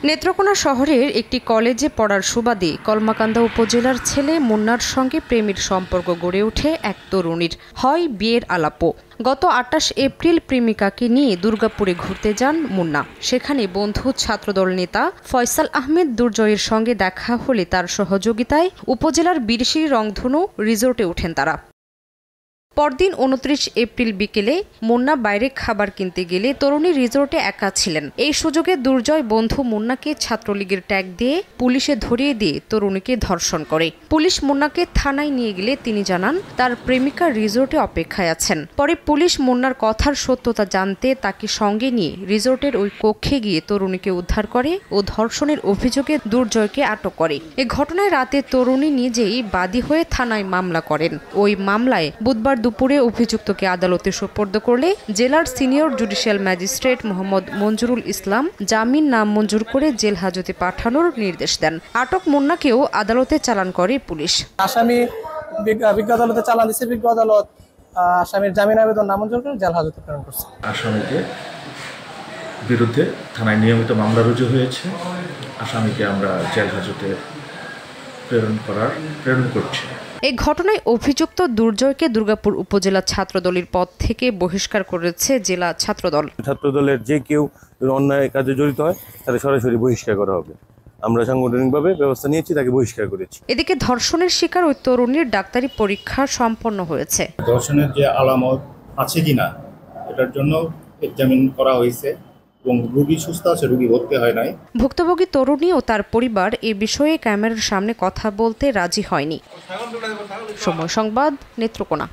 নেত্রকোনা শহরের একটি কলেজে পড়ার সুবাদে কলমাকান্দা উপজেলার ছেলে মুন্নার সঙ্গে প্রেমের সম্পর্ক গড়ে ওঠে এক তরুণীর। হয় বিয়ের আলাপও। গত ২৮ এপ্রিল প্রেমিকাকে নিয়ে দুর্গাপুরে ঘুরতে যান মুন্না। সেখানে বন্ধু ছাত্রদল নেতা ফয়সাল আহমেদ দুর্জয়ের সঙ্গে দেখা হলে তার সহযোগিতায় উপজেলার বীরশিরি রংধনু রিসোর্টে ওঠেন তারা। পরদিন ২৯ এপ্রিল বিকেলে মুন্না বাইরে খাবার কিনতে গেলে তরুণী রিসোর্টে একা ছিলেন। এই সুযোগে দুর্জয় বন্ধু মুন্নাকে ছাত্রলীগের ট্যাগ দিয়ে পুলিশে ধরিয়ে দিয়ে তরুণীকে ধর্ষণ করে। পুলিশ মুন্নাকে থানায় নিয়ে গেলে তিনি জানান তার প্রেমিকা রিসোর্টে অপেক্ষায় আছেন। পরে পুলিশ মুন্নার কথার সত্যতা জানতে তাকে সঙ্গে নিয়ে রিসোর্টের ওই কক্ষে গিয়ে তরুণীকে উদ্ধার করে ও ধর্ষণের অভিযোগে দুর্জয়কে আটক করে। এ ঘটনায় রাতে তরুণী নিজেই বাদী হয়ে থানায় মামলা করেন। ওই মামলায় বুধবার দুপুরে অভিযুক্তকে আদালতে সোপর্দ করলে জেলার senior judicial magistrate Mohammad Manjurul Islam জামিন নামঞ্জুর করে জেল হাজতে পাঠানোর নির্দেশ দেন। আটক মুন্নাকেও আদালতে চালান করে পুলিশ। আসামি বিজ্ঞ আদালতে চালান দিয়েছে। বিজ্ঞ আদালত আসামির জামিন আবেদন নামঞ্জুর করে জেল হাজতে প্রেরণ করছে। আসামিকে বিরুদ্ধে থানায় নিয়মিত মামলা রুজু হয়েছে। আসামিকে আমরা জেল হাজতে প্রেরণ করছি। এই ঘটনায় অভিযুক্ত দুর্জয়কে দুর্গাপুর উপজেলা ছাত্রদলের পদ থেকে বহিষ্কার করেছে জেলা ছাত্রদল। ছাত্রদলের যে কেউ অন্যায় কাজে জড়িত হয় তাদের সরাসরি বহিষ্কার করা হবে। আমরা সাংগঠনিকভাবে ব্যবস্থা নিয়েছি, তাকে বহিষ্কার করেছি। এদিকে ধর্ষণের শিকার ওই তরুণীর ডাক্তারি পরীক্ষা সম্পন্ন হয়েছে। ধর্ষণের যে আলামত আছে কিনা এটার জন্য এক্সামিন করা হয়েছে এবং রোগী সুস্থ আছে, রোগী ভর্তি হয় নাই। ভুক্তভোগী তরুণী ও তার পরিবার এ বিষয়ে ক্যামেরার সামনে কথা বলতে রাজি হয়নি। সময় সংবাদ, নেত্রকোনা।